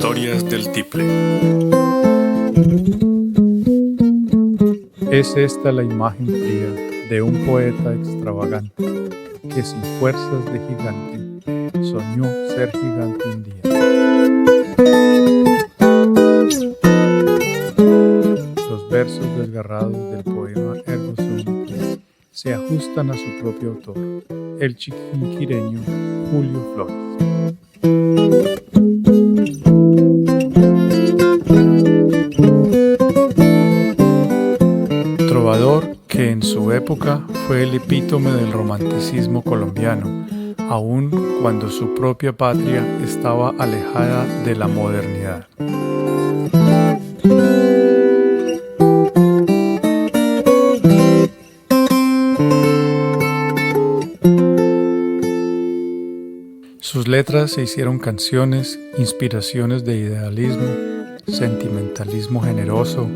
Historias del Tiple. Es esta la imagen fría de un poeta extravagante que sin fuerzas de gigante soñó ser gigante un día. Los versos desgarrados del poema Ergo Sum se ajustan a su propio autor, el chiquinquireño Julio Flores. Trovador que en su época fue el epítome del romanticismo colombiano, aun cuando su propia patria estaba alejada de la modernidad. Sus letras se hicieron canciones, inspiraciones de idealismo, sentimentalismo generoso,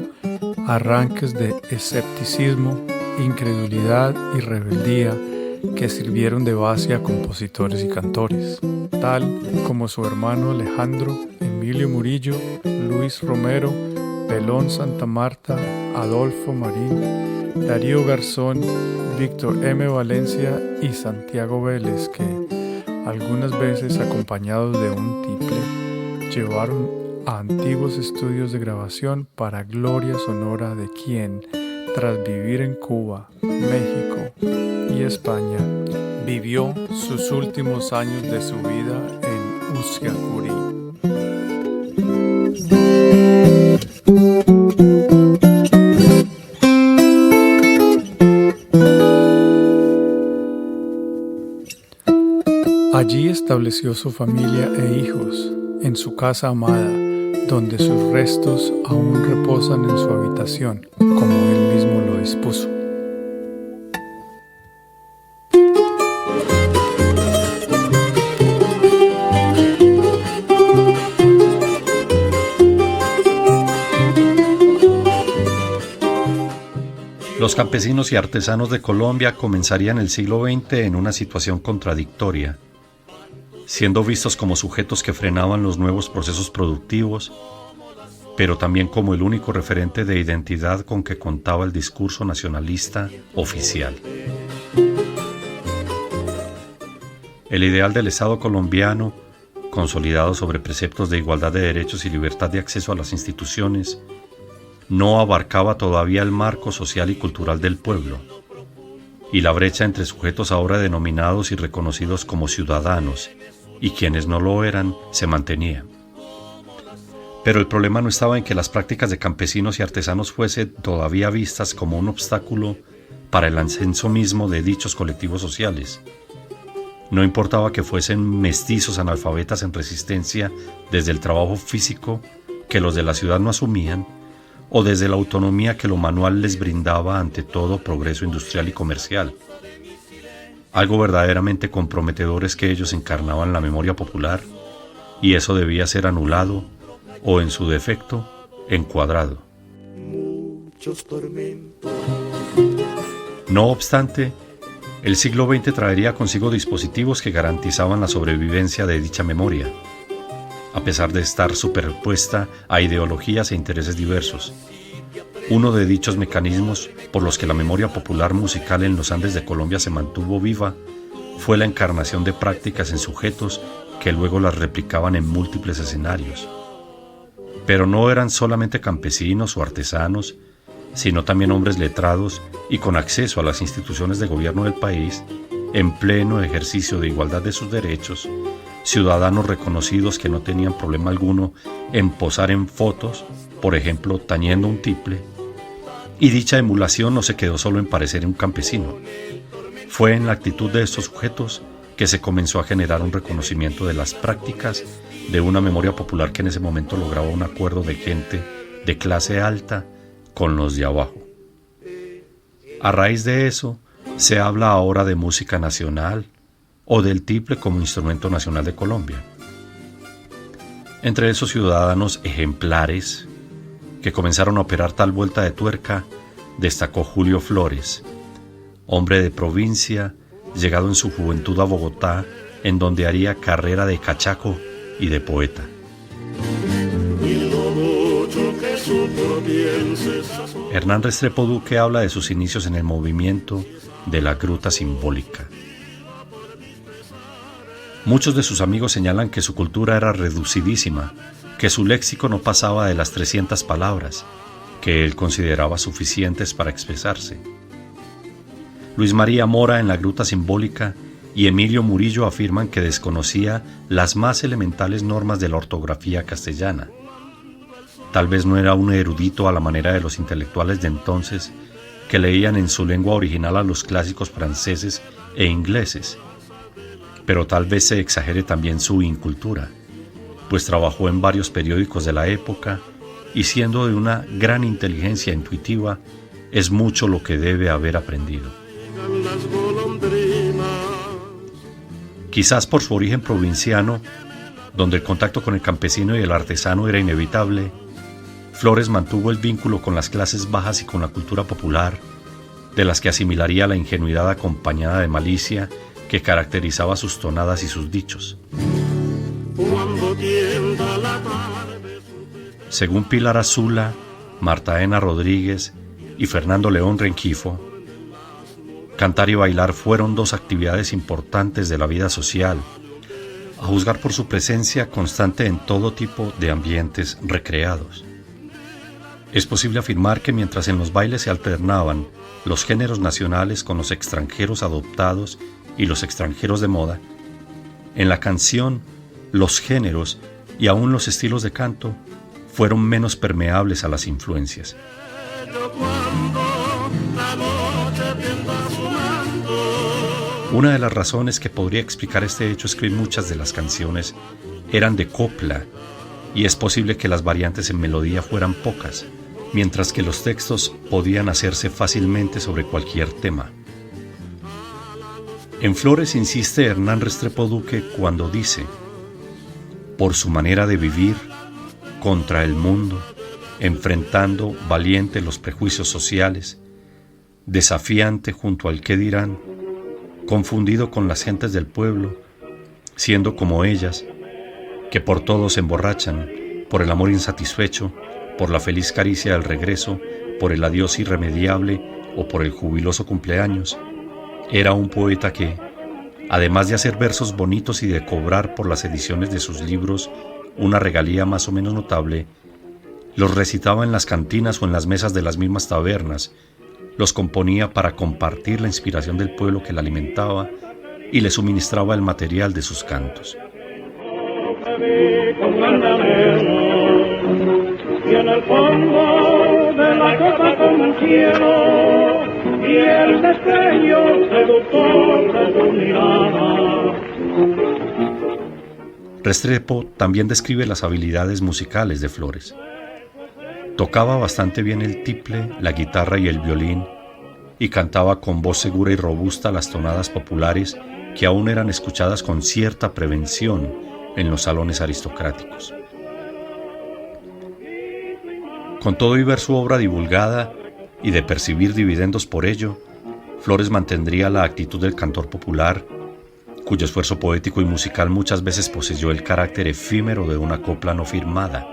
arranques de escepticismo, incredulidad y rebeldía que sirvieron de base a compositores y cantores, tal como su hermano Alejandro, Emilio Murillo, Luis Romero, Pelón Santa Marta, Adolfo Marín, Darío Garzón, Víctor M. Valencia y Santiago Vélez, que, algunas veces acompañados de un tiple, llevaron a antiguos estudios de grabación para gloria sonora de quien, tras vivir en Cuba, México y España, vivió sus últimos años de su vida en Usiacurí. Allí estableció su familia e hijos, en su casa amada, donde sus restos aún reposan en su habitación, como él mismo lo dispuso. Los campesinos y artesanos de Colombia comenzarían el siglo XX en una situación contradictoria, siendo vistos como sujetos que frenaban los nuevos procesos productivos, pero también como el único referente de identidad con que contaba el discurso nacionalista oficial. El ideal del Estado colombiano, consolidado sobre preceptos de igualdad de derechos y libertad de acceso a las instituciones, no abarcaba todavía el marco social y cultural del pueblo, y la brecha entre sujetos ahora denominados y reconocidos como ciudadanos y quienes no lo eran se mantenía. Pero el problema no estaba en que las prácticas de campesinos y artesanos fuesen todavía vistas como un obstáculo para el ascenso mismo de dichos colectivos sociales. No importaba que fuesen mestizos analfabetas en resistencia desde el trabajo físico que los de la ciudad no asumían, o desde la autonomía que lo manual les brindaba ante todo progreso industrial y comercial. Algo verdaderamente comprometedor es que ellos encarnaban la memoria popular, y eso debía ser anulado, o en su defecto, encuadrado. No obstante, el siglo XX traería consigo dispositivos que garantizaban la sobrevivencia de dicha memoria, a pesar de estar superpuesta a ideologías e intereses diversos. Uno de dichos mecanismos por los que la memoria popular musical en los Andes de Colombia se mantuvo viva fue la encarnación de prácticas en sujetos que luego las replicaban en múltiples escenarios. Pero no eran solamente campesinos o artesanos, sino también hombres letrados y con acceso a las instituciones de gobierno del país, en pleno ejercicio de igualdad de sus derechos, ciudadanos reconocidos que no tenían problema alguno en posar en fotos, por ejemplo, tañendo un tiple, y dicha emulación no se quedó solo en parecer un campesino. Fue en la actitud de estos sujetos que se comenzó a generar un reconocimiento de las prácticas de una memoria popular que en ese momento lograba un acuerdo de gente de clase alta con los de abajo. A raíz de eso, se habla ahora de música nacional o del tiple como instrumento nacional de Colombia. Entre esos ciudadanos ejemplares que comenzaron a operar tal vuelta de tuerca, destacó Julio Flores, hombre de provincia, llegado en su juventud a Bogotá, en donde haría carrera de cachaco y de poeta. Hernán Restrepo Duque habla de sus inicios en el movimiento de la gruta simbólica. Muchos de sus amigos señalan que su cultura era reducidísima, que su léxico no pasaba de las 300 palabras, que él consideraba suficientes para expresarse. Luis María Mora en la gruta simbólica y Emilio Murillo afirman que desconocía las más elementales normas de la ortografía castellana. Tal vez no era un erudito a la manera de los intelectuales de entonces que leían en su lengua original a los clásicos franceses e ingleses, pero tal vez se exagere también su incultura, pues trabajó en varios periódicos de la época y siendo de una gran inteligencia intuitiva, es mucho lo que debe haber aprendido. Quizás por su origen provinciano, donde el contacto con el campesino y el artesano era inevitable, Flores mantuvo el vínculo con las clases bajas y con la cultura popular, de las que asimilaría la ingenuidad acompañada de malicia que caracterizaba sus tonadas y sus dichos. Según Pilar Azula, Marta Ena Rodríguez y Fernando León Rengifo, cantar y bailar fueron dos actividades importantes de la vida social, a juzgar por su presencia constante en todo tipo de ambientes recreados. Es posible afirmar que mientras en los bailes se alternaban los géneros nacionales con los extranjeros adoptados y los extranjeros de moda, en la canción los géneros y aún los estilos de canto fueron menos permeables a las influencias. Una de las razones que podría explicar este hecho es que muchas de las canciones eran de copla y es posible que las variantes en melodía fueran pocas, mientras que los textos podían hacerse fácilmente sobre cualquier tema. En Flores insiste Hernán Restrepo Duque cuando dice: por su manera de vivir, contra el mundo, enfrentando valiente los prejuicios sociales, desafiante junto al qué dirán, confundido con las gentes del pueblo, siendo como ellas, que por todo se emborrachan, por el amor insatisfecho, por la feliz caricia del regreso, por el adiós irremediable o por el jubiloso cumpleaños. Era un poeta que, además de hacer versos bonitos y de cobrar por las ediciones de sus libros una regalía más o menos notable, los recitaba en las cantinas o en las mesas de las mismas tabernas, los componía para compartir la inspiración del pueblo que la alimentaba y le suministraba el material de sus cantos. Y en el fondo de la copa como el cielo, y el destello seductor de tu mirada. Restrepo también describe las habilidades musicales de Flores. Tocaba bastante bien el tiple, la guitarra y el violín, y cantaba con voz segura y robusta las tonadas populares que aún eran escuchadas con cierta prevención en los salones aristocráticos. Con todo y ver su obra divulgada y de percibir dividendos por ello, Flores mantendría la actitud del cantor popular, cuyo esfuerzo poético y musical muchas veces poseyó el carácter efímero de una copla no firmada,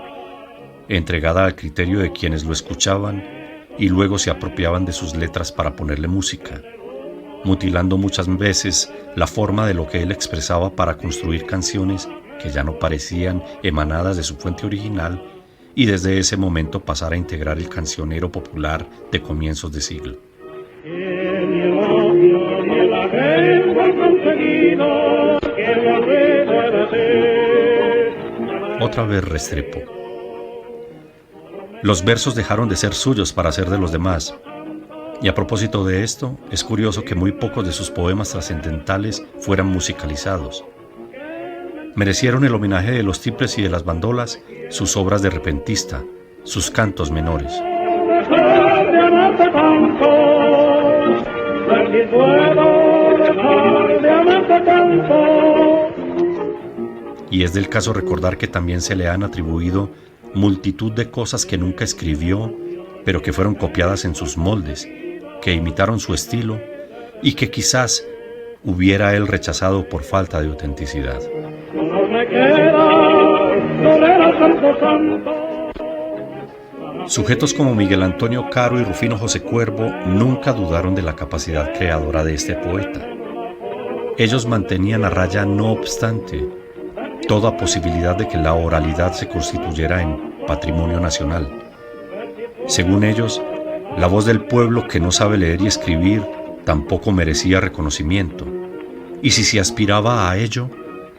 entregada al criterio de quienes lo escuchaban y luego se apropiaban de sus letras para ponerle música, mutilando muchas veces la forma de lo que él expresaba para construir canciones que ya no parecían emanadas de su fuente original y desde ese momento pasar a integrar el cancionero popular de comienzos de siglo. Otra vez Restrepo. Los versos dejaron de ser suyos para ser de los demás. Y a propósito de esto, es curioso que muy pocos de sus poemas trascendentales fueran musicalizados. Merecieron el homenaje de los tiples y de las bandolas sus obras de repentista, sus cantos menores. Y es del caso recordar que también se le han atribuido multitud de cosas que nunca escribió, pero que fueron copiadas en sus moldes, que imitaron su estilo y que quizás hubiera él rechazado por falta de autenticidad. Sujetos como Miguel Antonio Caro y Rufino José Cuervo nunca dudaron de la capacidad creadora de este poeta. Ellos mantenían a raya, no obstante, toda posibilidad de que la oralidad se constituyera en patrimonio nacional. Según ellos, la voz del pueblo que no sabe leer y escribir tampoco merecía reconocimiento, y si se aspiraba a ello,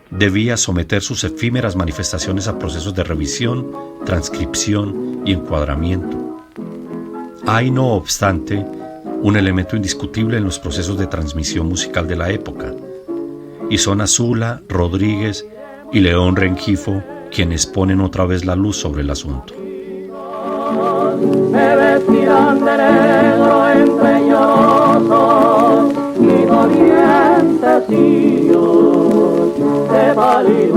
debía someter sus efímeras manifestaciones a procesos de revisión, transcripción y encuadramiento. Hay, no obstante, un elemento indiscutible en los procesos de transmisión musical de la época, y son Azula, Rodríguez y León Rengifo quienes ponen otra vez la luz sobre el asunto. Me vestirán de negro empeñosos y dolientecillos de pálido